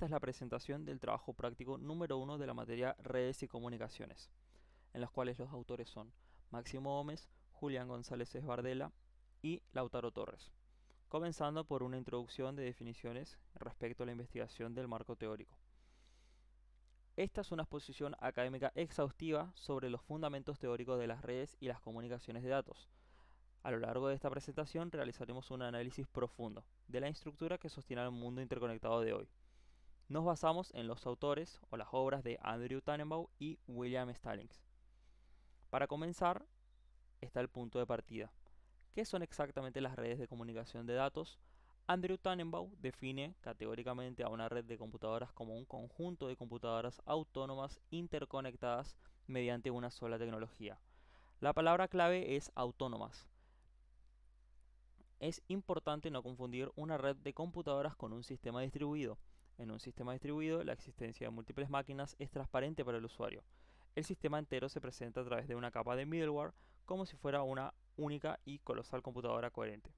esta es la presentación del trabajo práctico número 1 de la materia Redes y Comunicaciones, en las cuales los autores son Máximo Gómez, Julián González Esbardela y Lautaro Torres, comenzando por una introducción de definiciones respecto a la investigación del marco teórico. Esta es una exposición académica exhaustiva sobre los fundamentos teóricos de las redes y las comunicaciones de datos. A lo largo de esta presentación realizaremos un análisis profundo de la estructura que sostiene el mundo interconectado de hoy. Nos basamos en los autores o las obras de Andrew Tannenbaum y William Stallings. Para comenzar, está el punto de partida. ¿Qué son exactamente las redes de comunicación de datos? Andrew Tannenbaum define categóricamente a una red de computadoras como un conjunto de computadoras autónomas interconectadas mediante una sola tecnología. La palabra clave es autónomas. Es importante no confundir una red de computadoras con un sistema distribuido. En un sistema distribuido, la existencia de múltiples máquinas es transparente para el usuario. El sistema entero se presenta a través de una capa de middleware como si fuera una única y colosal computadora coherente.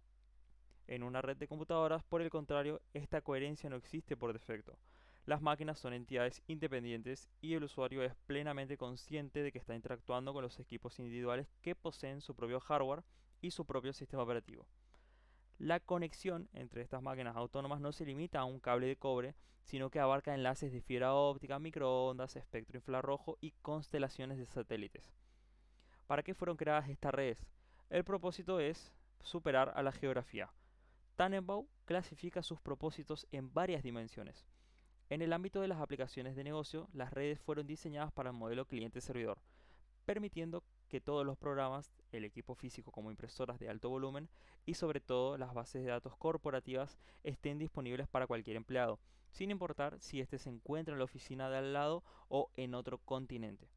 En una red de computadoras, por el contrario, esta coherencia no existe por defecto. Las máquinas son entidades independientes y el usuario es plenamente consciente de que está interactuando con los equipos individuales que poseen su propio hardware y su propio sistema operativo. La conexión entre estas máquinas autónomas no se limita a un cable de cobre, sino que abarca enlaces de fibra óptica, microondas, espectro infrarrojo y constelaciones de satélites. ¿Para qué fueron creadas estas redes? El propósito es superar a la geografía. Tannenbaum clasifica sus propósitos en varias dimensiones. En el ámbito de las aplicaciones de negocio, las redes fueron diseñadas para el modelo cliente-servidor, permitiendo que todos los programas, el equipo físico como impresoras de alto volumen y sobre todo las bases de datos corporativas estén disponibles para cualquier empleado, sin importar si éste se encuentra en la oficina de al lado o en otro continente.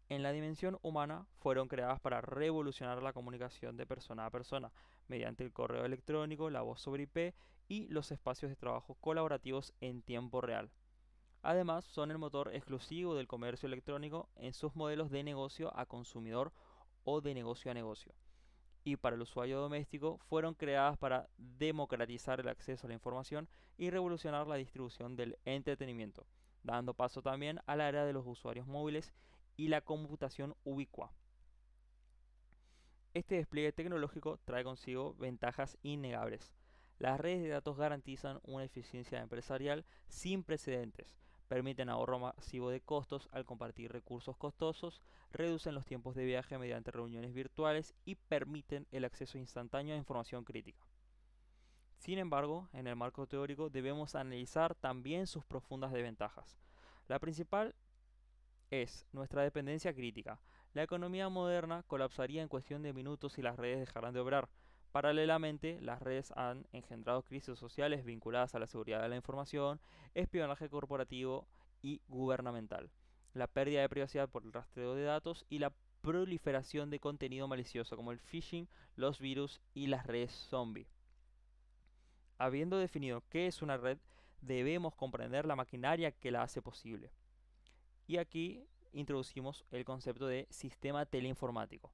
En la dimensión humana fueron creadas para revolucionar la comunicación de persona a persona, mediante el correo electrónico, la voz sobre IP y los espacios de trabajo colaborativos en tiempo real. Además, son el motor exclusivo del comercio electrónico en sus modelos de negocio a consumidor o de negocio a negocio. Y para el usuario doméstico fueron creadas para democratizar el acceso a la información y revolucionar la distribución del entretenimiento, dando paso también a la era de los usuarios móviles y la computación ubicua. Este despliegue tecnológico trae consigo ventajas innegables. Las redes de datos garantizan una eficiencia empresarial sin precedentes, permiten ahorro masivo de costos al compartir recursos costosos, reducen los tiempos de viaje mediante reuniones virtuales y permiten el acceso instantáneo a información crítica. Sin embargo, en el marco teórico debemos analizar también sus profundas desventajas. La principal es nuestra dependencia crítica. La economía moderna colapsaría en cuestión de minutos si las redes dejaran de obrar. Paralelamente, las redes han engendrado crisis sociales vinculadas a la seguridad de la información, espionaje corporativo y gubernamental, la pérdida de privacidad por el rastreo de datos y la proliferación de contenido malicioso como el phishing, los virus y las redes zombie. Habiendo definido qué es una red, debemos comprender la maquinaria que la hace posible. Y aquí introducimos el concepto de sistema teleinformático,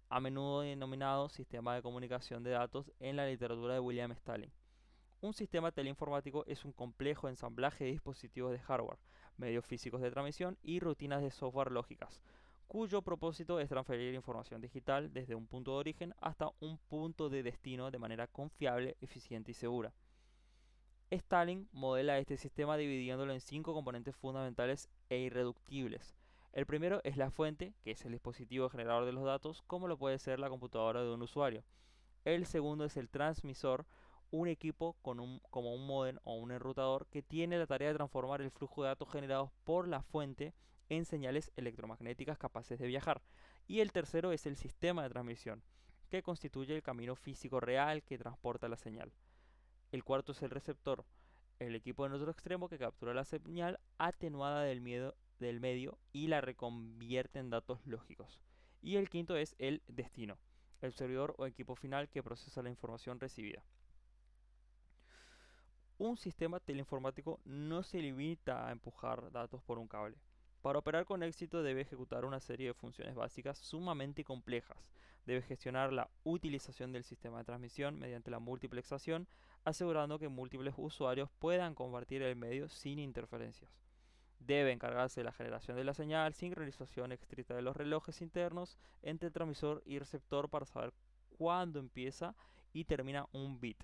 a menudo denominado sistema de comunicación de datos en la literatura de William Stalin. Un sistema teleinformático es un complejo ensamblaje de dispositivos de hardware, medios físicos de transmisión y rutinas de software lógicas, cuyo propósito es transferir información digital desde un punto de origen hasta un punto de destino de manera confiable, eficiente y segura. Stalin modela este sistema dividiéndolo en 5 componentes fundamentales e irreductibles. El primero es la fuente, que es el dispositivo generador de los datos, como lo puede ser la computadora de un usuario. El segundo es el transmisor, un equipo como un módem o un enrutador que tiene la tarea de transformar el flujo de datos generados por la fuente en señales electromagnéticas capaces de viajar. Y el tercero es el sistema de transmisión, que constituye el camino físico real que transporta la señal. El cuarto es el receptor, el equipo en otro extremo que captura la señal atenuada del medio y la reconvierte en datos lógicos. Y el quinto es el destino, el servidor o equipo final que procesa la información recibida. Un sistema teleinformático no se limita a empujar datos por un cable. Para operar con éxito debe ejecutar una serie de funciones básicas sumamente complejas. Debe gestionar la utilización del sistema de transmisión mediante la multiplexación, asegurando que múltiples usuarios puedan compartir el medio sin interferencias. Debe encargarse de la generación de la señal, sincronización estricta de los relojes internos entre transmisor y receptor para saber cuándo empieza y termina un bit.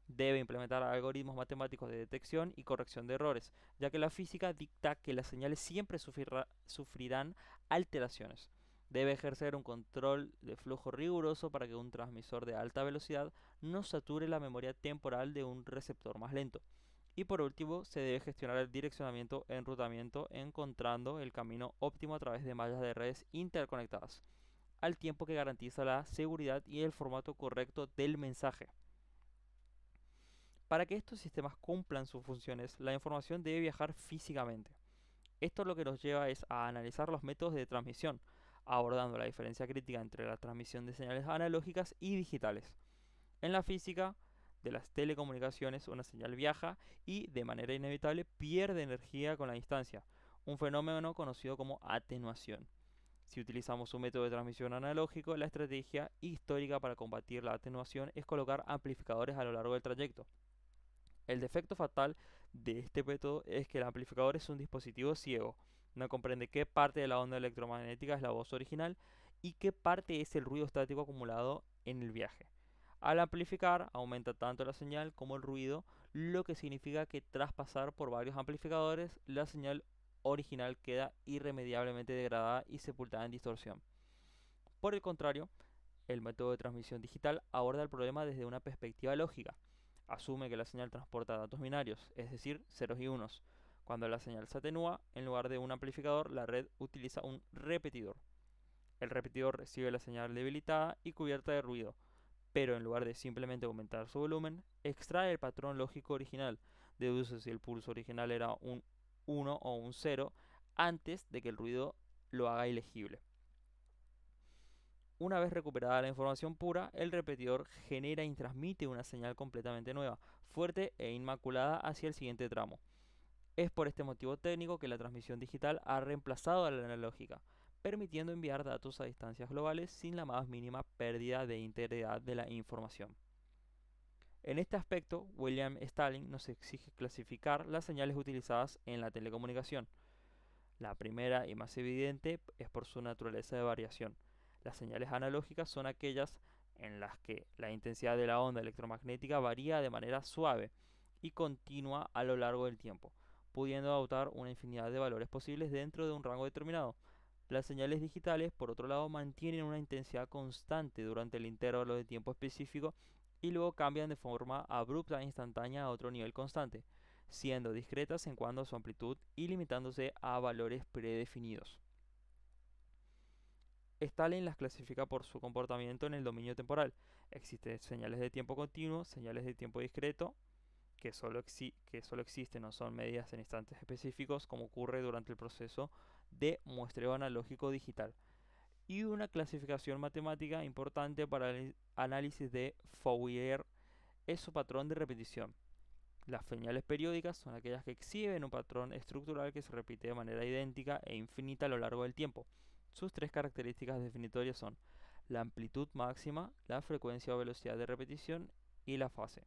Debe implementar algoritmos matemáticos de detección y corrección de errores, ya que la física dicta que las señales siempre sufrirán alteraciones. Debe ejercer un control de flujo riguroso para que un transmisor de alta velocidad no sature la memoria temporal de un receptor más lento. Y por último, se debe gestionar el direccionamiento enrutamiento encontrando el camino óptimo a través de mallas de redes interconectadas, al tiempo que garantiza la seguridad y el formato correcto del mensaje. Para que estos sistemas cumplan sus funciones, la información debe viajar físicamente. Esto lo que nos lleva es a analizar los métodos de transmisión, abordando la diferencia crítica entre la transmisión de señales analógicas y digitales. En la física de las telecomunicaciones, una señal viaja y, de manera inevitable, pierde energía con la distancia, un fenómeno conocido como atenuación. Si utilizamos un método de transmisión analógico, la estrategia histórica para combatir la atenuación es colocar amplificadores a lo largo del trayecto. El defecto fatal de este método es que el amplificador es un dispositivo ciego, no comprende qué parte de la onda electromagnética es la voz original y qué parte es el ruido estático acumulado en el viaje. Al amplificar, aumenta tanto la señal como el ruido, lo que significa que tras pasar por varios amplificadores, la señal original queda irremediablemente degradada y sepultada en distorsión. Por el contrario, el método de transmisión digital aborda el problema desde una perspectiva lógica. Asume que la señal transporta datos binarios, es decir, ceros y unos. Cuando la señal se atenúa, en lugar de un amplificador, la red utiliza un repetidor. El repetidor recibe la señal debilitada y cubierta de ruido, pero en lugar de simplemente aumentar su volumen, extrae el patrón lógico original, deduce si el pulso original era un 1 o un 0 antes de que el ruido lo haga ilegible. Una vez recuperada la información pura, el repetidor genera y transmite una señal completamente nueva, fuerte e inmaculada hacia el siguiente tramo. Es por este motivo técnico que la transmisión digital ha reemplazado a la analógica, permitiendo enviar datos a distancias globales sin la más mínima pérdida de integridad de la información. En este aspecto, William Stalin nos exige clasificar las señales utilizadas en la telecomunicación. La primera y más evidente es por su naturaleza de variación. Las señales analógicas son aquellas en las que la intensidad de la onda electromagnética varía de manera suave y continua a lo largo del tiempo, pudiendo adoptar una infinidad de valores posibles dentro de un rango determinado. Las señales digitales, por otro lado, mantienen una intensidad constante durante el intervalo de tiempo específico y luego cambian de forma abrupta e instantánea a otro nivel constante, siendo discretas en cuanto a su amplitud y limitándose a valores predefinidos. Stalin las clasifica por su comportamiento en el dominio temporal. Existen señales de tiempo continuo, señales de tiempo discreto, que solo existen o son medidas en instantes específicos, como ocurre durante el proceso de muestreo analógico digital, y una clasificación matemática importante para el análisis de Fourier es su patrón de repetición. Las señales periódicas son aquellas que exhiben un patrón estructural que se repite de manera idéntica e infinita a lo largo del tiempo. Sus tres características definitorias son la amplitud máxima, la frecuencia o velocidad de repetición y la fase.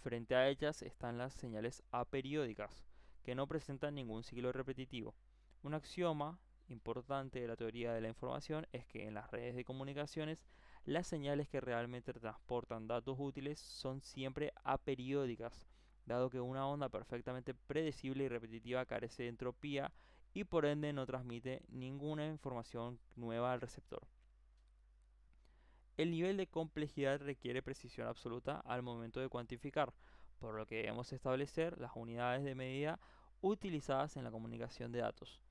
Frente a ellas están las señales aperiódicas, que no presentan ningún ciclo repetitivo. Un axioma importante de la teoría de la información es que en las redes de comunicaciones las señales que realmente transportan datos útiles son siempre aperiódicas, dado que una onda perfectamente predecible y repetitiva carece de entropía y por ende no transmite ninguna información nueva al receptor. El nivel de complejidad requiere precisión absoluta al momento de cuantificar, por lo que debemos establecer las unidades de medida utilizadas en la comunicación de datos.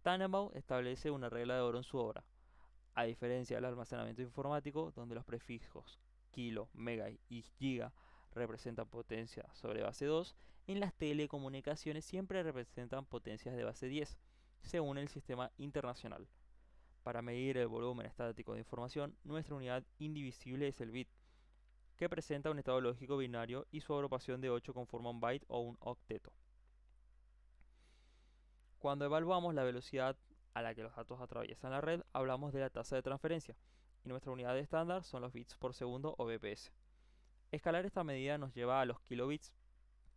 Tannenbaum establece una regla de oro en su obra. A diferencia del almacenamiento informático, donde los prefijos kilo, mega y giga representan potencia sobre base 2, en las telecomunicaciones siempre representan potencias de base 10, según el sistema internacional. Para medir el volumen estático de información, nuestra unidad indivisible es el bit, que presenta un estado lógico binario y su agrupación de 8 conforma un byte o un octeto. Cuando evaluamos la velocidad a la que los datos atraviesan la red, hablamos de la tasa de transferencia, y nuestra unidad estándar son los bits por segundo o bps. Escalar esta medida nos lleva a los kilobits,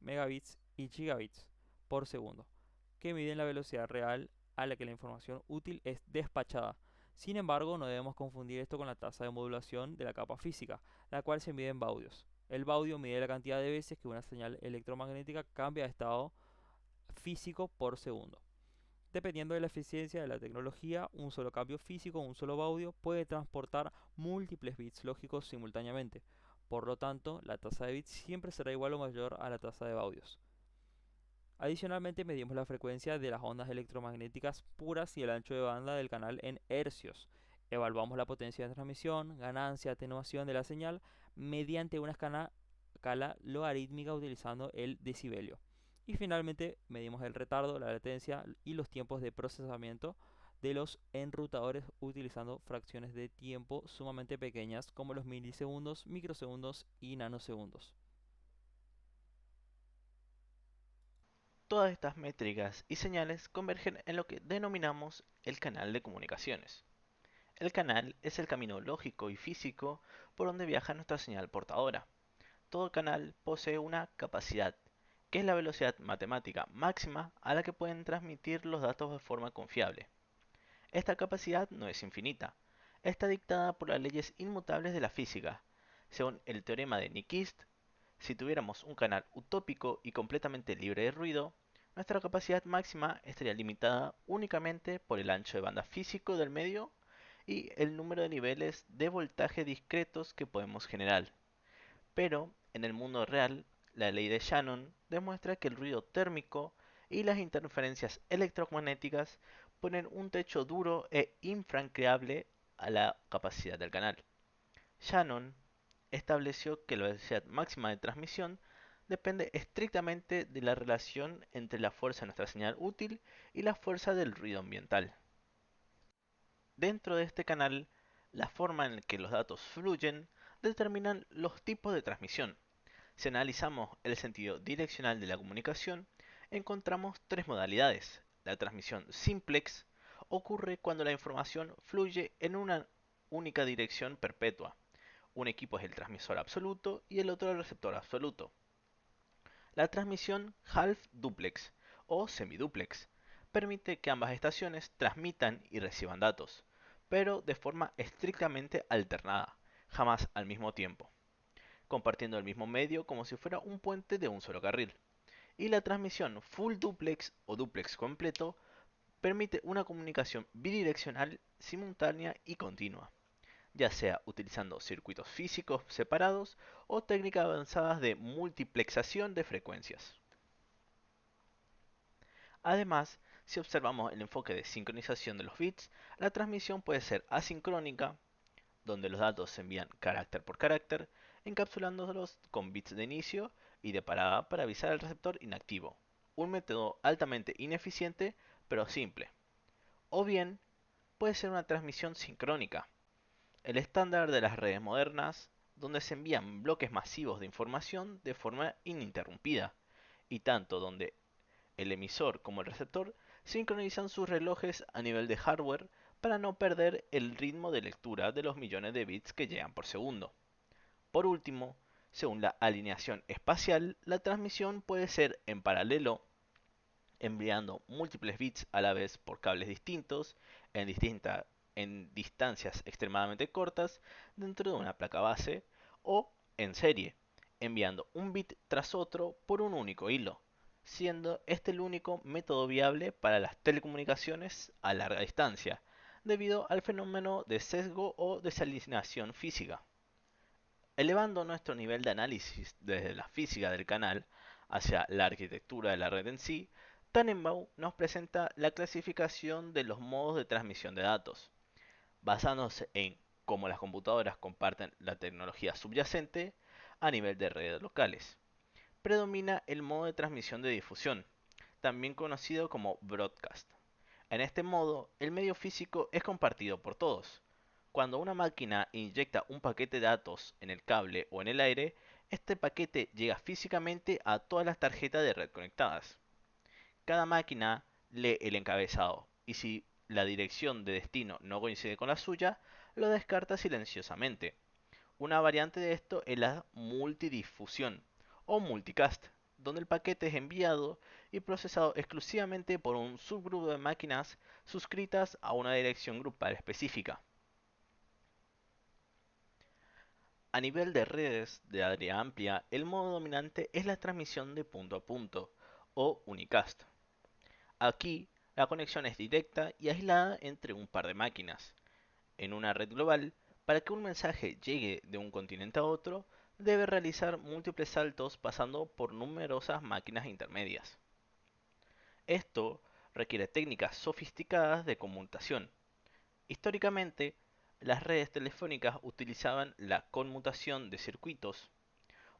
megabits y gigabits por segundo, que miden la velocidad real a la que la información útil es despachada. Sin embargo, no debemos confundir esto con la tasa de modulación de la capa física, la cual se mide en baudios. El baudio mide la cantidad de veces que una señal electromagnética cambia de estado físico por segundo. Dependiendo de la eficiencia de la tecnología, un solo cambio físico, un solo baudio, puede transportar múltiples bits lógicos simultáneamente. Por lo tanto, la tasa de bits siempre será igual o mayor a la tasa de baudios. Adicionalmente, medimos la frecuencia de las ondas electromagnéticas puras y el ancho de banda del canal en hercios. Evaluamos la potencia de transmisión, ganancia, atenuación de la señal mediante una escala logarítmica utilizando el decibelio. Y finalmente, medimos el retardo, la latencia y los tiempos de procesamiento de los enrutadores utilizando fracciones de tiempo sumamente pequeñas como los milisegundos, microsegundos y nanosegundos. Todas estas métricas y señales convergen en lo que denominamos el canal de comunicaciones. El canal es el camino lógico y físico por donde viaja nuestra señal portadora. Todo canal posee una capacidad, que es la velocidad matemática máxima a la que pueden transmitir los datos de forma confiable. Esta capacidad no es infinita, está dictada por las leyes inmutables de la física. Según el teorema de Nyquist, si tuviéramos un canal utópico y completamente libre de ruido, nuestra capacidad máxima estaría limitada únicamente por el ancho de banda físico del medio y el número de niveles de voltaje discretos que podemos generar. Pero, en el mundo real, la ley de Shannon demuestra que el ruido térmico y las interferencias electromagnéticas ponen un techo duro e infranqueable a la capacidad del canal. Shannon estableció que la velocidad máxima de transmisión depende estrictamente de la relación entre la fuerza de nuestra señal útil y la fuerza del ruido ambiental. Dentro de este canal, la forma en que los datos fluyen determinan los tipos de transmisión. Si analizamos el sentido direccional de la comunicación, encontramos tres modalidades. La transmisión simplex ocurre cuando la información fluye en una única dirección perpetua. Un equipo es el transmisor absoluto y el otro el receptor absoluto. La transmisión half-duplex o semiduplex permite que ambas estaciones transmitan y reciban datos, pero de forma estrictamente alternada, jamás al mismo tiempo, compartiendo el mismo medio como si fuera un puente de un solo carril. Y la transmisión full duplex o duplex completo permite una comunicación bidireccional, simultánea y continua, ya sea utilizando circuitos físicos separados o técnicas avanzadas de multiplexación de frecuencias. Además, si observamos el enfoque de sincronización de los bits, la transmisión puede ser asincrónica, donde los datos se envían carácter por carácter, encapsulándolos con bits de inicio y de parada para avisar al receptor inactivo, un método altamente ineficiente pero simple. O bien, puede ser una transmisión sincrónica, el estándar de las redes modernas, donde se envían bloques masivos de información de forma ininterrumpida, y tanto donde el emisor como el receptor sincronizan sus relojes a nivel de hardware para no perder el ritmo de lectura de los millones de bits que llegan por segundo. Por último, según la alineación espacial, la transmisión puede ser en paralelo, enviando múltiples bits a la vez por cables distintos, en distancias extremadamente cortas dentro de una placa base, o en serie, enviando un bit tras otro por un único hilo, siendo este el único método viable para las telecomunicaciones a larga distancia, debido al fenómeno de sesgo o desalineación física. Elevando nuestro nivel de análisis desde la física del canal hacia la arquitectura de la red en sí, Tannenbaum nos presenta la clasificación de los modos de transmisión de datos, basándose en cómo las computadoras comparten la tecnología subyacente a nivel de redes locales. Predomina el modo de transmisión de difusión, también conocido como broadcast. En este modo, el medio físico es compartido por todos. Cuando una máquina inyecta un paquete de datos en el cable o en el aire, este paquete llega físicamente a todas las tarjetas de red conectadas. Cada máquina lee el encabezado y si la dirección de destino no coincide con la suya, lo descarta silenciosamente. Una variante de esto es la multidifusión o multicast, donde el paquete es enviado y procesado exclusivamente por un subgrupo de máquinas suscritas a una dirección grupal específica. A nivel de redes de área amplia, el modo dominante es la transmisión de punto a punto o unicast. Aquí, la conexión es directa y aislada entre un par de máquinas. En una red global, para que un mensaje llegue de un continente a otro, debe realizar múltiples saltos pasando por numerosas máquinas intermedias. Esto requiere técnicas sofisticadas de conmutación. Históricamente, las redes telefónicas utilizaban la conmutación de circuitos,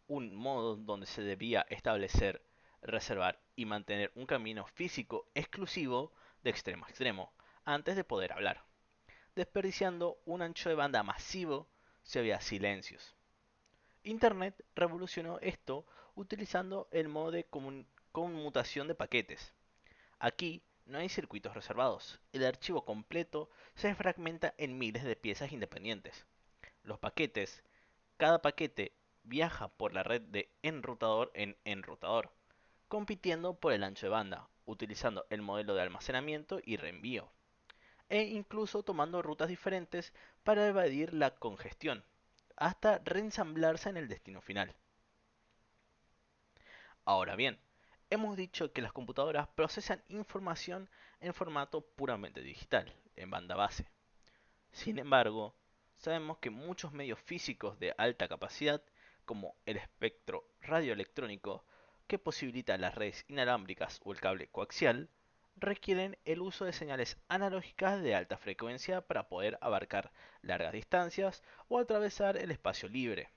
un modo donde se debía establecer, reservar y mantener un camino físico exclusivo de extremo a extremo antes de poder hablar, desperdiciando un ancho de banda masivo si había silencios. Internet revolucionó esto utilizando el modo de conmutación de paquetes. Aquí no hay circuitos reservados, el archivo completo se fragmenta en miles de piezas independientes. Los paquetes, cada paquete viaja por la red de enrutador en enrutador, compitiendo por el ancho de banda, utilizando el modelo de almacenamiento y reenvío, e incluso tomando rutas diferentes para evadir la congestión, hasta reensamblarse en el destino final. Ahora bien, hemos dicho que las computadoras procesan información en formato puramente digital, en banda base. Sin embargo, sabemos que muchos medios físicos de alta capacidad, como el espectro radioelectrónico, que posibilita las redes inalámbricas o el cable coaxial, requieren el uso de señales analógicas de alta frecuencia para poder abarcar largas distancias o atravesar el espacio libre.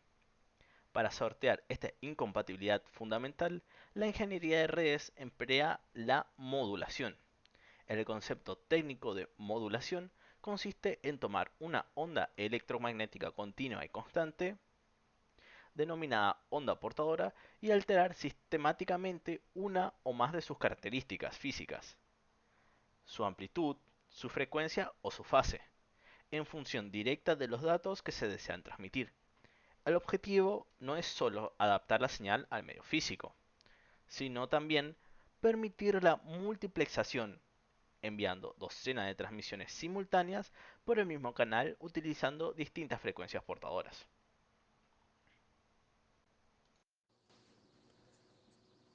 Para sortear esta incompatibilidad fundamental, la ingeniería de redes emplea la modulación. El concepto técnico de modulación consiste en tomar una onda electromagnética continua y constante, denominada onda portadora, y alterar sistemáticamente una o más de sus características físicas, su amplitud, su frecuencia o su fase, en función directa de los datos que se desean transmitir. El objetivo no es solo adaptar la señal al medio físico, sino también permitir la multiplexación, enviando docenas de transmisiones simultáneas por el mismo canal utilizando distintas frecuencias portadoras.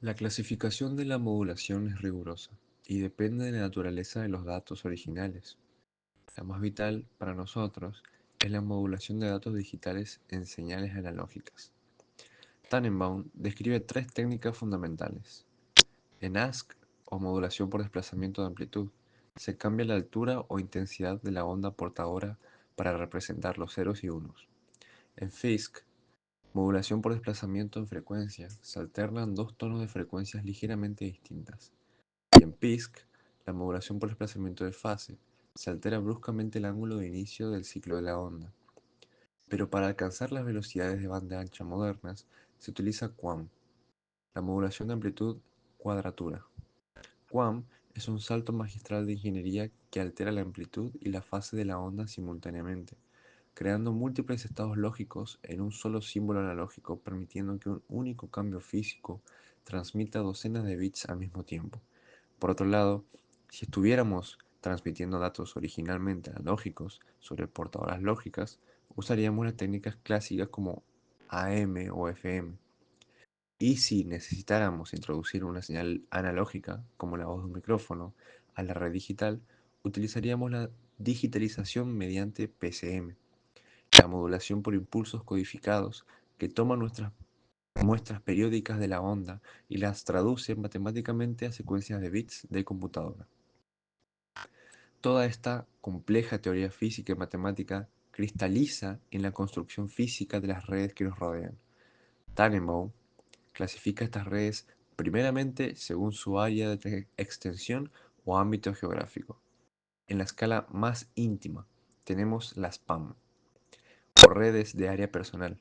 La clasificación de la modulación es rigurosa y depende de la naturaleza de los datos originales. La más vital para nosotros es la modulación de datos digitales en señales analógicas. Tannenbaum describe tres técnicas fundamentales. En ASC, o modulación por desplazamiento de amplitud, se cambia la altura o intensidad de la onda portadora para representar los ceros y unos. En FISC, modulación por desplazamiento en frecuencia, se alternan dos tonos de frecuencias ligeramente distintas. Y en PISC, la modulación por desplazamiento de fase, se altera bruscamente el ángulo de inicio del ciclo de la onda. Pero para alcanzar las velocidades de banda ancha modernas, se utiliza QAM, la modulación de amplitud cuadratura. QAM es un salto magistral de ingeniería que altera la amplitud y la fase de la onda simultáneamente, creando múltiples estados lógicos en un solo símbolo analógico, permitiendo que un único cambio físico transmita docenas de bits al mismo tiempo. Por otro lado, si estuviéramos transmitiendo datos originalmente analógicos sobre portadoras lógicas, usaríamos las técnicas clásicas como AM o FM. Y si necesitáramos introducir una señal analógica, como la voz de un micrófono, a la red digital, utilizaríamos la digitalización mediante PCM, la modulación por impulsos codificados, que toma nuestras muestras periódicas de la onda y las traduce matemáticamente a secuencias de bits de computadora. Toda esta compleja teoría física y matemática cristaliza en la construcción física de las redes que nos rodean. Tannenbaum clasifica estas redes primeramente según su área de extensión o ámbito geográfico. En la escala más íntima tenemos las PAM, o redes de área personal,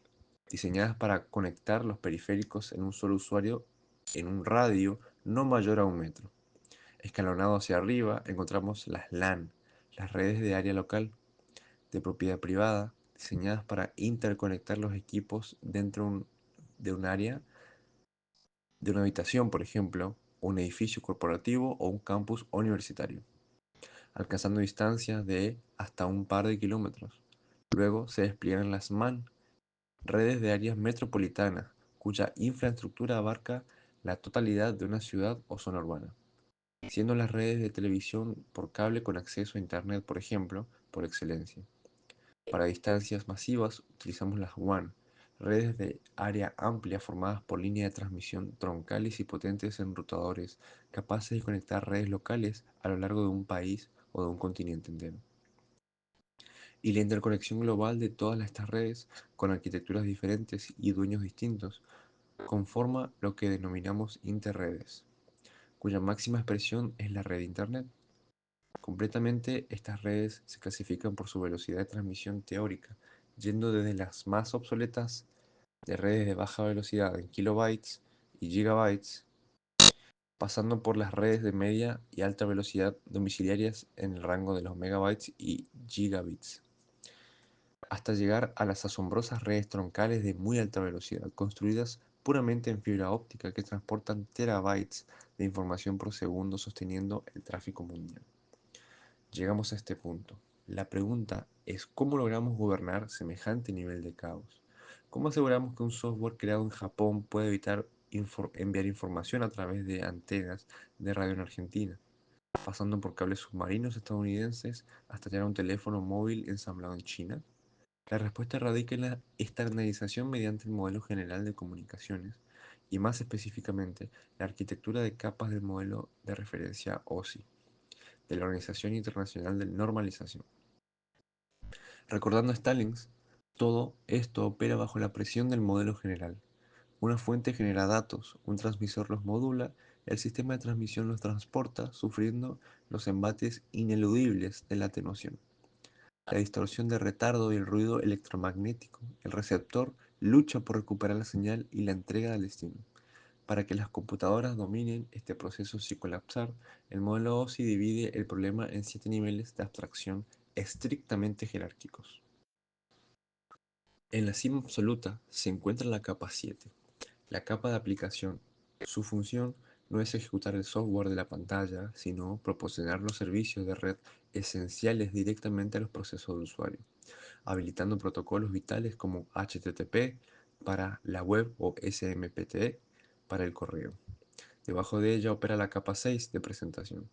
diseñadas para conectar los periféricos en un solo usuario en un radio no mayor a 1 metro. Escalonado hacia arriba encontramos las LAN, las redes de área local, de propiedad privada, diseñadas para interconectar los equipos dentro de un área, de una habitación, por ejemplo, un edificio corporativo o un campus universitario, alcanzando distancias de hasta un par de kilómetros. Luego se despliegan las MAN, redes de áreas metropolitanas, cuya infraestructura abarca la totalidad de una ciudad o zona urbana, siendo las redes de televisión por cable con acceso a Internet, por ejemplo, por excelencia. Para distancias masivas utilizamos las WAN, redes de área amplia formadas por líneas de transmisión troncales y potentes enrutadores capaces de conectar redes locales a lo largo de un país o de un continente entero. Y la interconexión global de todas estas redes, con arquitecturas diferentes y dueños distintos, conforma lo que denominamos interredes, cuya máxima expresión es la red de Internet. Completamente, estas redes se clasifican por su velocidad de transmisión teórica, yendo desde las más obsoletas de redes de baja velocidad en kilobytes y gigabytes, pasando por las redes de media y alta velocidad domiciliarias en el rango de los megabytes y gigabits, hasta llegar a las asombrosas redes troncales de muy alta velocidad, construidas puramente en fibra óptica que transportan terabytes de información por segundo sosteniendo el tráfico mundial. Llegamos a este punto. La pregunta es cómo logramos gobernar semejante nivel de caos. ¿Cómo aseguramos que un software creado en Japón puede evitar enviar información a través de antenas de radio en Argentina, pasando por cables submarinos estadounidenses hasta llegar a un teléfono móvil ensamblado en China? La respuesta radica en la estandarización mediante el modelo general de comunicaciones y más específicamente la arquitectura de capas del modelo de referencia OSI de la Organización Internacional de Normalización. Recordando a Stalin, todo esto opera bajo la presión del modelo general. Una fuente genera datos, un transmisor los modula, el sistema de transmisión los transporta, sufriendo los embates ineludibles de la atenuación, la distorsión de retardo y el ruido electromagnético. El receptor lucha por recuperar la señal y la entrega al destino. Para que las computadoras dominen este proceso sin colapsar, el modelo OSI divide el problema en 7 niveles de abstracción estrictamente jerárquicos. En la cima absoluta se encuentra la capa 7, la capa de aplicación. Su función no es ejecutar el software de la pantalla, sino proporcionar los servicios de red esenciales directamente a los procesos de usuario, habilitando protocolos vitales como HTTP para la web o SMPTE para el correo. Debajo de ella opera la capa 6 de presentación.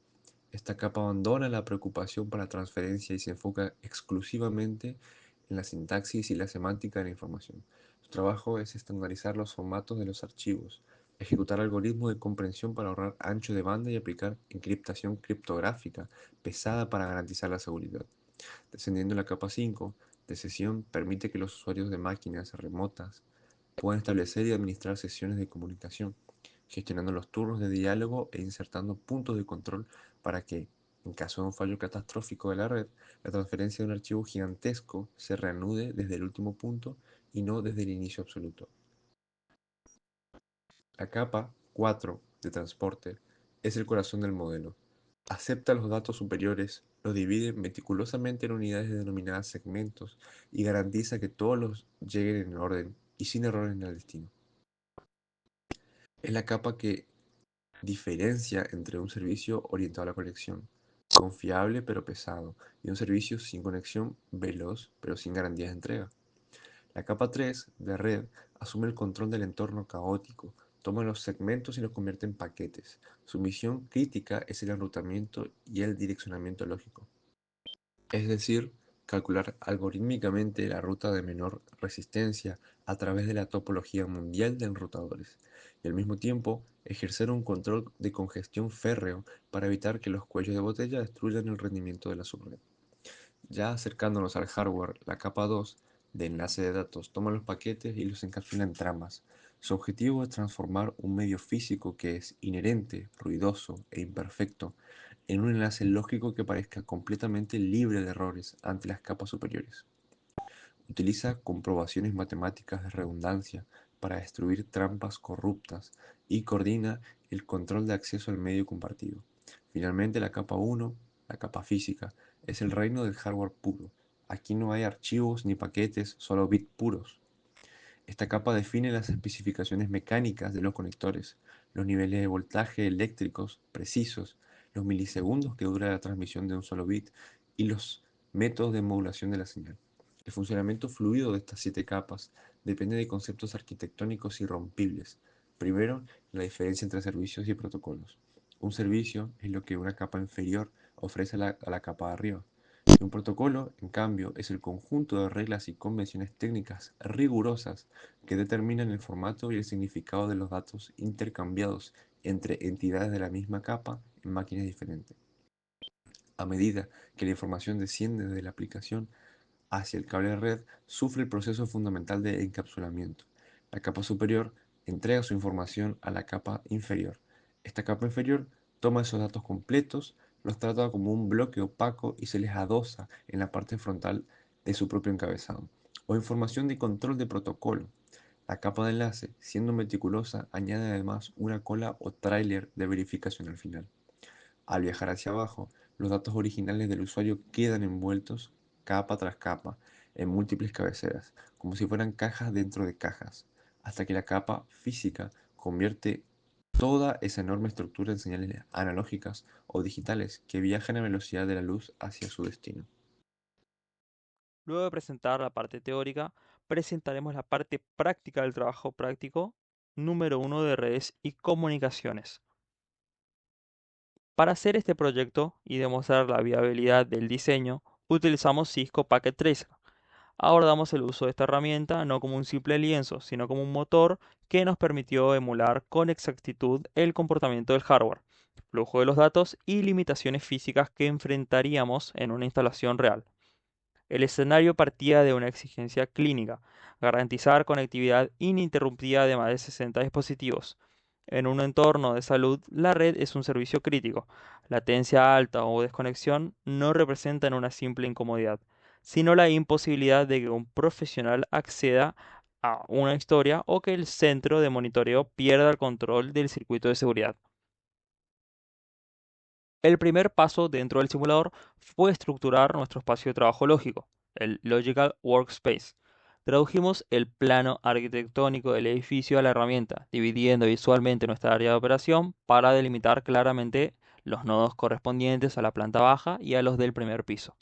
Esta capa abandona la preocupación por la transferencia y se enfoca exclusivamente en la sintaxis y la semántica de la información. Su trabajo es estandarizar los formatos de los archivos, ejecutar algoritmos de comprensión para ahorrar ancho de banda y aplicar encriptación criptográfica pesada para garantizar la seguridad. Descendiendo a la capa 5 de sesión, permite que los usuarios de máquinas remotas puedan establecer y administrar sesiones de comunicación, gestionando los turnos de diálogo e insertando puntos de control para que, en caso de un fallo catastrófico de la red, la transferencia de un archivo gigantesco se reanude desde el último punto y no desde el inicio absoluto. La capa 4 de transporte es el corazón del modelo. Acepta los datos superiores, los divide meticulosamente en unidades denominadas segmentos y garantiza que todos los lleguen en orden y sin errores en el destino. Es la capa que diferencia entre un servicio orientado a la conexión, confiable pero pesado, y un servicio sin conexión, veloz pero sin garantías de entrega. La capa 3 de red asume el control del entorno caótico, toma los segmentos y los convierte en paquetes. Su misión crítica es el enrutamiento y el direccionamiento lógico, es decir, calcular algorítmicamente la ruta de menor resistencia a través de la topología mundial de enrutadores, y al mismo tiempo ejercer un control de congestión férreo para evitar que los cuellos de botella destruyan el rendimiento de la subred. Ya acercándonos al hardware, la capa 2 de enlace de datos toma los paquetes y los encapsula en tramas. Su objetivo es transformar un medio físico que es inherente, ruidoso e imperfecto en un enlace lógico que parezca completamente libre de errores ante las capas superiores. Utiliza comprobaciones matemáticas de redundancia para destruir trampas corruptas y coordina el control de acceso al medio compartido. Finalmente, la capa 1, la capa física, es el reino del hardware puro. Aquí no hay archivos ni paquetes, solo bits puros. Esta capa define las especificaciones mecánicas de los conectores, los niveles de voltaje eléctricos precisos, los milisegundos que dura la transmisión de un solo bit y los métodos de modulación de la señal. El funcionamiento fluido de estas 7 capas depende de conceptos arquitectónicos irrompibles. Primero, la diferencia entre servicios y protocolos. Un servicio es lo que una capa inferior ofrece a la capa de arriba. Y un protocolo, en cambio, es el conjunto de reglas y convenciones técnicas rigurosas que determinan el formato y el significado de los datos intercambiados entre entidades de la misma capa en máquinas diferentes. A medida que la información desciende de la aplicación hacia el cable de red, sufre el proceso fundamental de encapsulamiento. La capa superior entrega su información a la capa inferior. Esta capa inferior toma esos datos completos, los trata como un bloque opaco y se les adosa en la parte frontal de su propio encabezado, o información de control de protocolo. La capa de enlace, siendo meticulosa, añade además una cola o tráiler de verificación al final. Al viajar hacia abajo, los datos originales del usuario quedan envueltos capa tras capa en múltiples cabeceras, como si fueran cajas dentro de cajas, hasta que la capa física convierte toda esa enorme estructura en señales analógicas o digitales que viajan a velocidad de la luz hacia su destino. Luego de presentar la parte teórica, presentaremos la parte práctica del trabajo práctico número 1 de redes y comunicaciones. Para hacer este proyecto y demostrar la viabilidad del diseño, utilizamos Cisco Packet Tracer. Abordamos el uso de esta herramienta no como un simple lienzo, sino como un motor que nos permitió emular con exactitud el comportamiento del hardware, flujo de los datos y limitaciones físicas que enfrentaríamos en una instalación real. El escenario partía de una exigencia clínica: garantizar conectividad ininterrumpida de más de 60 dispositivos. En un entorno de salud, la red es un servicio crítico. Latencia alta o desconexión no representan una simple incomodidad, sino la imposibilidad de que un profesional acceda a una historia o que el centro de monitoreo pierda el control del circuito de seguridad. El primer paso dentro del simulador fue estructurar nuestro espacio de trabajo lógico, el Logical Workspace. Tradujimos el plano arquitectónico del edificio a la herramienta, dividiendo visualmente nuestra área de operación para delimitar claramente los nodos correspondientes a la planta baja y a los del primer piso.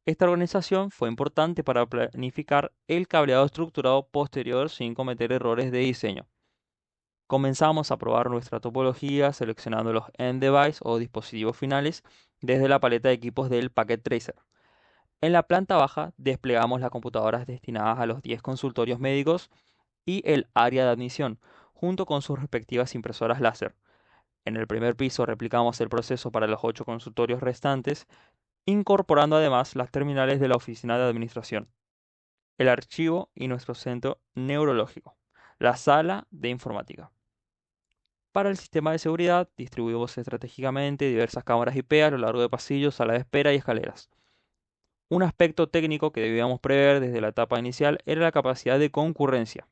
Esta organización fue importante para planificar el cableado estructurado posterior sin cometer errores de diseño. Comenzamos a probar nuestra topología seleccionando los end device o dispositivos finales desde la paleta de equipos del Packet Tracer. En la planta baja desplegamos las computadoras destinadas a los 10 consultorios médicos y el área de admisión, junto con sus respectivas impresoras láser. En el primer piso replicamos el proceso para los 8 consultorios restantes, incorporando además las terminales de la oficina de administración, el archivo y nuestro centro neurológico, la sala de informática. Para el sistema de seguridad, distribuimos estratégicamente diversas cámaras IP a lo largo de pasillos, salas de espera y escaleras. Un aspecto técnico que debíamos prever desde la etapa inicial era la capacidad de concurrencia.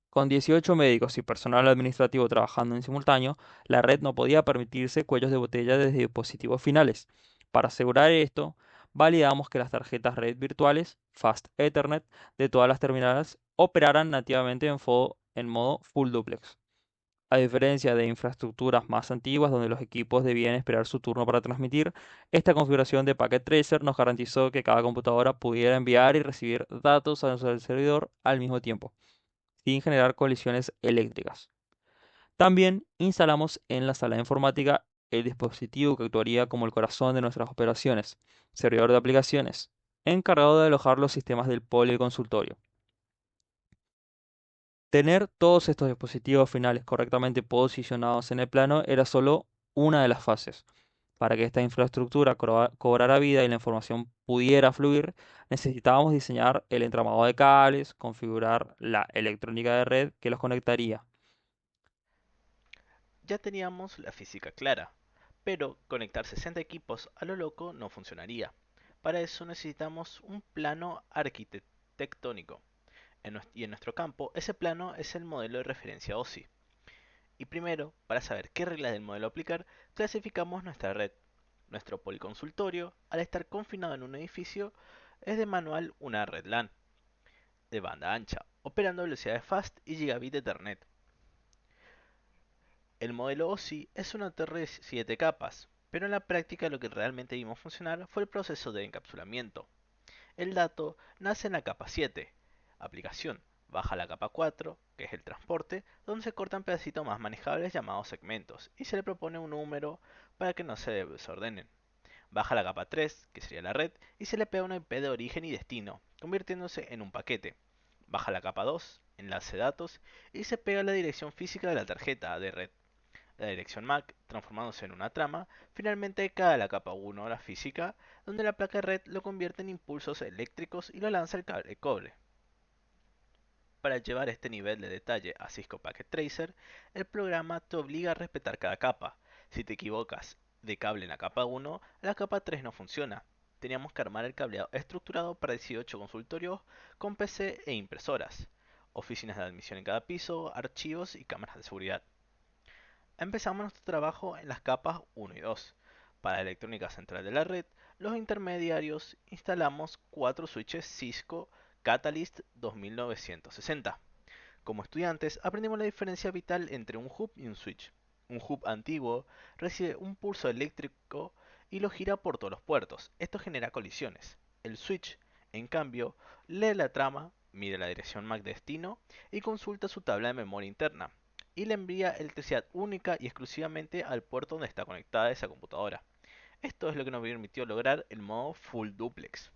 Con 18 médicos y personal administrativo trabajando en simultáneo, la red no podía permitirse cuellos de botella desde dispositivos finales. Para asegurar esto, validamos que las tarjetas red virtuales, Fast Ethernet, de todas las terminales operaran nativamente en modo full duplex. A diferencia de infraestructuras más antiguas donde los equipos debían esperar su turno para transmitir, esta configuración de Packet Tracer nos garantizó que cada computadora pudiera enviar y recibir datos al servidor al mismo tiempo, sin generar colisiones eléctricas. También instalamos en la sala de informática el dispositivo que actuaría como el corazón de nuestras operaciones, servidor de aplicaciones, encargado de alojar los sistemas del policonsultorio. Tener todos estos dispositivos finales correctamente posicionados en el plano era solo una de las fases. Para que esta infraestructura cobrara vida y la información pudiera fluir, necesitábamos diseñar el entramado de cables, configurar la electrónica de red que los conectaría. Ya teníamos la física clara, pero conectar 60 equipos a lo loco no funcionaría. Para eso necesitamos un plano arquitectónico. Y en nuestro campo, ese plano es el modelo de referencia OSI. Y primero, para saber qué reglas del modelo aplicar, clasificamos nuestra red. Nuestro policonsultorio, al estar confinado en un edificio, es de manual una red LAN de banda ancha, operando a velocidades fast y gigabit de Ethernet. El modelo OSI es una torre de 7 capas, pero en la práctica lo que realmente vimos funcionar fue el proceso de encapsulamiento. El dato nace en la capa 7, aplicación, baja a la capa 4, que es el transporte, donde se cortan pedacitos más manejables llamados segmentos, y se le propone un número para que no se desordenen. Baja a la capa 3, que sería la red, y se le pega una IP de origen y destino, convirtiéndose en un paquete. Baja a la capa 2, enlace de datos, y se pega la dirección física de la tarjeta de red. La dirección MAC, transformándose en una trama, finalmente cae a la capa 1, la física, donde la placa de red lo convierte en impulsos eléctricos y lo lanza al cable de cobre. Para llevar este nivel de detalle a Cisco Packet Tracer, el programa te obliga a respetar cada capa. Si te equivocas de cable en la capa 1, la capa 3 no funciona. Teníamos que armar el cableado estructurado para 18 consultorios con PC e impresoras, oficinas de admisión en cada piso, archivos y cámaras de seguridad. Empezamos nuestro trabajo en las capas 1 y 2. Para la electrónica central de la red, los intermediarios instalamos 4 switches Cisco Catalyst 2960. Como estudiantes, aprendimos la diferencia vital entre un hub y un switch. Un hub antiguo recibe un pulso eléctrico y lo gira por todos los puertos. Esto genera colisiones. El switch, en cambio, lee la trama, mide la dirección MAC destino y consulta su tabla de memoria interna, y le envía electricidad única y exclusivamente al puerto donde está conectada esa computadora. Esto es lo que nos permitió lograr el modo Full Duplex.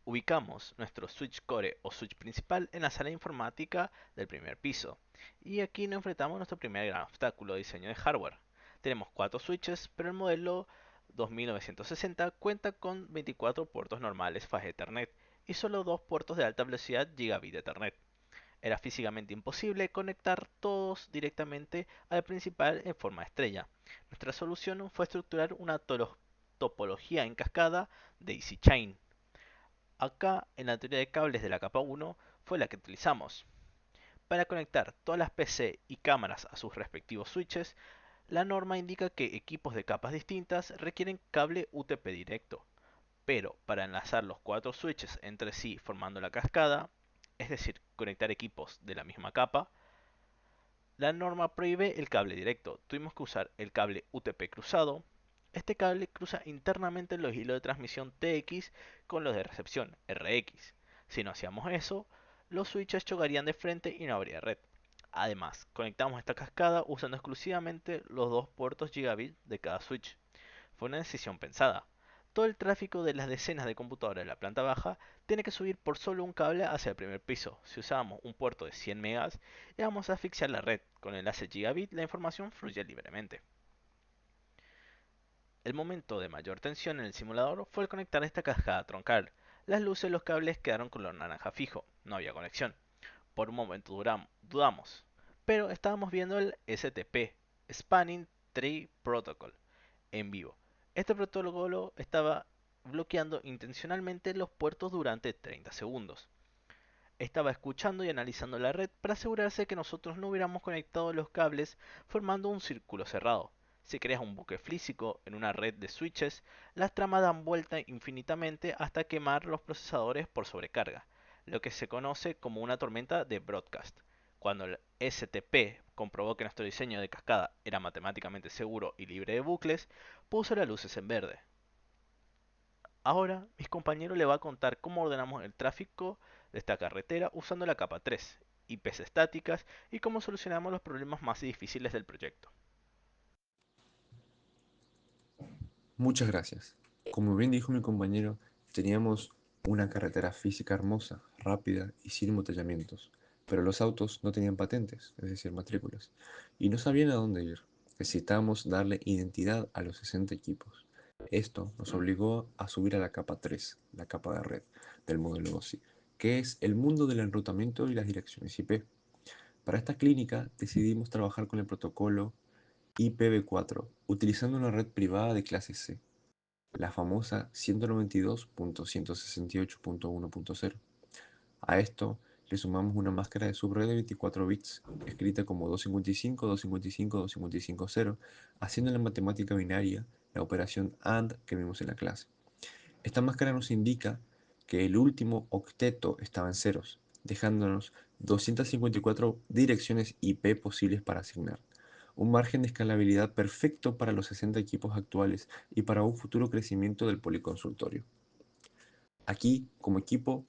Ubicamos nuestro switch core o switch principal en la sala informática del primer piso. Y aquí nos enfrentamos a nuestro primer gran obstáculo de diseño de hardware. Tenemos 4 switches, pero el modelo 2960 cuenta con 24 puertos normales Fast Ethernet y solo 2 puertos de alta velocidad Gigabit Ethernet. Era físicamente imposible conectar todos directamente al principal en forma de estrella. Nuestra solución fue estructurar una topología en cascada Daisy Chain. Acá, en la teoría de cables de la capa 1, fue la que utilizamos. Para conectar todas las PC y cámaras a sus respectivos switches, la norma indica que equipos de capas distintas requieren cable UTP directo, pero para enlazar los 4 switches entre sí formando la cascada, es decir, conectar equipos de la misma capa, la norma prohíbe el cable directo. Tuvimos que usar el cable UTP cruzado. Este cable cruza internamente los hilos de transmisión TX con los de recepción RX. Si no hacíamos eso, los switches chocarían de frente y no habría red. Además, conectamos esta cascada usando exclusivamente los 2 puertos gigabit de cada switch. Fue una decisión pensada. Todo el tráfico de las decenas de computadoras de la planta baja tiene que subir por solo un cable hacia el primer piso. Si usábamos un puerto de 100 megas, íbamos a asfixiar la red. Con el enlace gigabit, la información fluye libremente. El momento de mayor tensión en el simulador fue el conectar esta cascada troncal. Las luces de los cables quedaron color naranja fijo, no había conexión. Por un momento dudamos, pero estábamos viendo el STP, Spanning Tree Protocol, en vivo. Este protocolo estaba bloqueando intencionalmente los puertos durante 30 segundos. Estaba escuchando y analizando la red para asegurarse que nosotros no hubiéramos conectado los cables formando un círculo cerrado. Si creas un bucle físico en una red de switches, las tramas dan vuelta infinitamente hasta quemar los procesadores por sobrecarga, lo que se conoce como una tormenta de broadcast. Cuando el STP comprobó que nuestro diseño de cascada era matemáticamente seguro y libre de bucles, puso las luces en verde. Ahora, mis compañeros le va a contar cómo ordenamos el tráfico de esta carretera usando la capa 3, IPs estáticas y cómo solucionamos los problemas más difíciles del proyecto. Muchas gracias. Como bien dijo mi compañero, teníamos una carretera física hermosa, rápida y sin embotellamientos, pero los autos no tenían patentes, es decir, matrículas, y no sabían a dónde ir. Necesitábamos darle identidad a los 60 equipos. Esto nos obligó a subir a la capa 3, la capa de red del modelo OSI, que es el mundo del enrutamiento y las direcciones IP. Para esta clínica decidimos trabajar con el protocolo IPv4, utilizando una red privada de clase C, la famosa 192.168.1.0. A esto le sumamos una máscara de subred de 24 bits, escrita como 255, 255, 255.0, haciendo en la matemática binaria la operación AND que vimos en la clase. Esta máscara nos indica que el último octeto estaba en ceros, dejándonos 254 direcciones IP posibles para asignar. Un margen de escalabilidad perfecto para los 60 equipos actuales y para un futuro crecimiento del policonsultorio. Aquí, como equipo,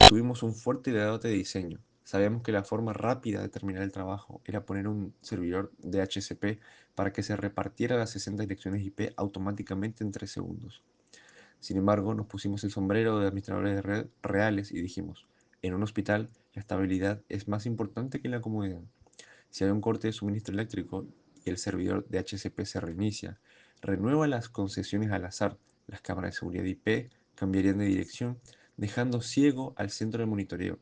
tuvimos un fuerte debate de diseño. Sabíamos que la forma rápida de terminar el trabajo era poner un servidor DHCP para que se repartiera las 60 direcciones IP automáticamente en 3 segundos. Sin embargo, nos pusimos el sombrero de administradores de red reales y dijimos, en un hospital la estabilidad es más importante que la comodidad. Si hay un corte de suministro eléctrico y el servidor de DHCP se reinicia, renueva las concesiones al azar, las cámaras de seguridad IP cambiarían de dirección, dejando ciego al centro de monitoreo.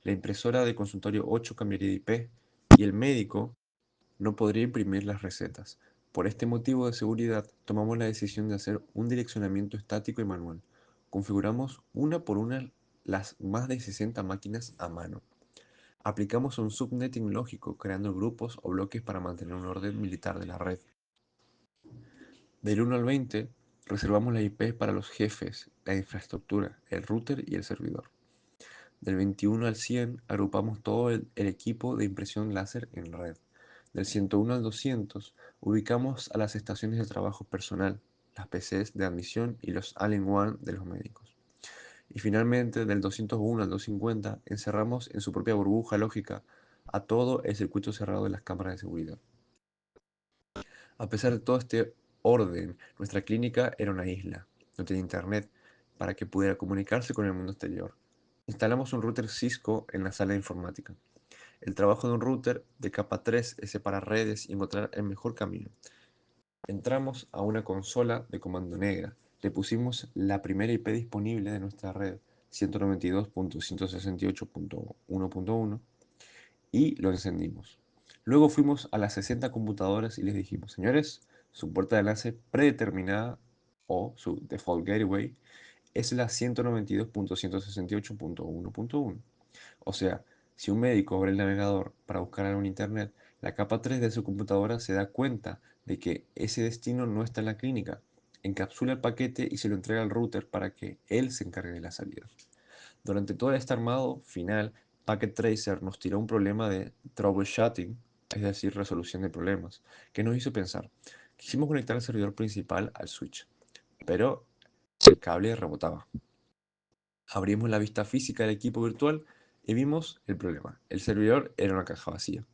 La impresora de consultorio 8 cambiaría de IP y el médico no podría imprimir las recetas. Por este motivo de seguridad, tomamos la decisión de hacer un direccionamiento estático y manual. Configuramos una por una las más de 60 máquinas a mano. Aplicamos un subnetting lógico, creando grupos o bloques para mantener un orden militar de la red. Del 1 al 20, reservamos la IP para los jefes, la infraestructura, el router y el servidor. Del 21 al 100, agrupamos todo el equipo de impresión láser en red. Del 101 al 200, ubicamos a las estaciones de trabajo personal, las PCs de admisión y los All-in-One de los médicos. Y finalmente, del 201 al 250, encerramos en su propia burbuja lógica a todo el circuito cerrado de las cámaras de seguridad. A pesar de todo este orden, nuestra clínica era una isla. No tenía internet para que pudiera comunicarse con el mundo exterior. Instalamos un router Cisco en la sala de informática. El trabajo de un router de capa 3 es separar redes y encontrar el mejor camino. Entramos a una consola de comando negra. Le pusimos la primera IP disponible de nuestra red, 192.168.1.1, y lo encendimos. Luego fuimos a las 60 computadoras y les dijimos, señores, su puerta de enlace predeterminada o su default gateway es la 192.168.1.1. O sea, si un médico abre el navegador para buscar algo en internet, la capa 3 de su computadora se da cuenta de que ese destino no está en la clínica, encapsula el paquete y se lo entrega al router para que él se encargue de la salida. Durante todo este armado final, Packet Tracer nos tiró un problema de troubleshooting, es decir, resolución de problemas, que nos hizo pensar. Quisimos conectar el servidor principal al switch, pero el cable rebotaba. Abrimos la vista física del equipo virtual y vimos el problema. El servidor era una caja vacía.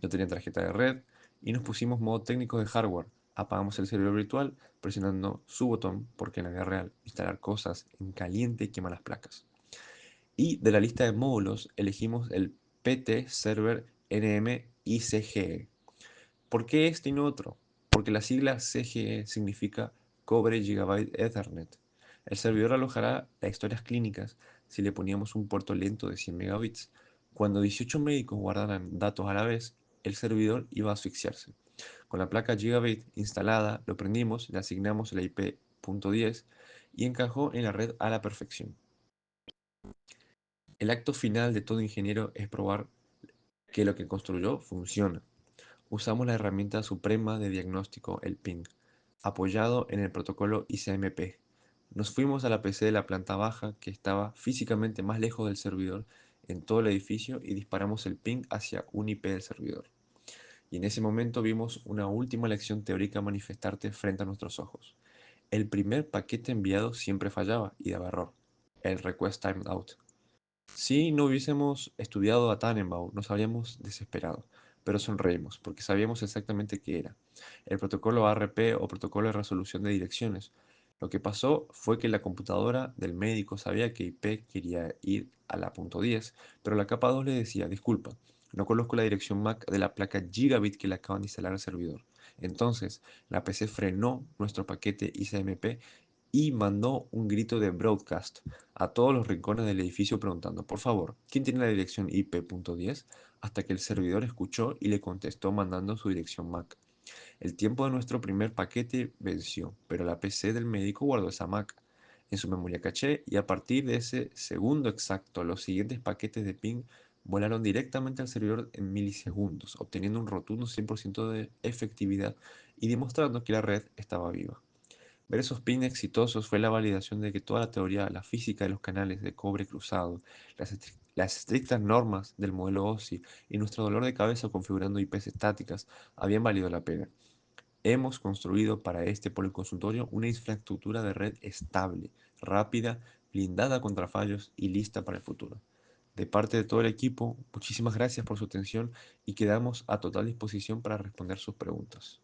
No tenía tarjeta de red y nos pusimos modo técnico de hardware. Apagamos el servidor virtual presionando su botón porque en la vida real instalar cosas en caliente quema las placas. Y de la lista de módulos elegimos el PT Server NM ICGE. ¿Por qué este y no otro? Porque la sigla CGE significa Cobre Gigabyte Ethernet. El servidor alojará las historias clínicas si le poníamos un puerto lento de 100 megabits. Cuando 18 médicos guardaran datos a la vez, el servidor iba a asfixiarse. Con la placa Gigabit instalada, lo prendimos, le asignamos la IP.10 y encajó en la red a la perfección. El acto final de todo ingeniero es probar que lo que construyó funciona. Usamos la herramienta suprema de diagnóstico, el ping, apoyado en el protocolo ICMP. Nos fuimos a la PC de la planta baja, que estaba físicamente más lejos del servidor en todo el edificio, y disparamos el ping hacia un IP del servidor. Y en ese momento vimos una última lección teórica manifestarte frente a nuestros ojos. El primer paquete enviado siempre fallaba y daba error. El request timeout. Si no hubiésemos estudiado a Tannenbaum, nos habríamos desesperado, pero sonreímos porque sabíamos exactamente qué era. El protocolo ARP o protocolo de resolución de direcciones. Lo que pasó fue que la computadora del médico sabía que IP quería ir a la punto .10, pero la capa 2 le decía, disculpa, no conozco la dirección MAC de la placa Gigabit que le acaban de instalar al servidor. Entonces, la PC frenó nuestro paquete ICMP y mandó un grito de broadcast a todos los rincones del edificio preguntando, por favor, ¿quién tiene la dirección IP.10? Hasta que el servidor escuchó y le contestó mandando su dirección MAC. El tiempo de nuestro primer paquete venció, pero la PC del médico guardó esa MAC en su memoria caché y a partir de ese segundo exacto, los siguientes paquetes de ping volaron directamente al servidor en milisegundos, obteniendo un rotundo 100% de efectividad y demostrando que la red estaba viva. Ver esos pins exitosos fue la validación de que toda la teoría, la física de los canales de cobre cruzado, las estrictas normas del modelo OSI y nuestro dolor de cabeza configurando IPs estáticas habían valido la pena. Hemos construido para este policonsultorio una infraestructura de red estable, rápida, blindada contra fallos y lista para el futuro. De parte de todo el equipo, muchísimas gracias por su atención y quedamos a total disposición para responder sus preguntas.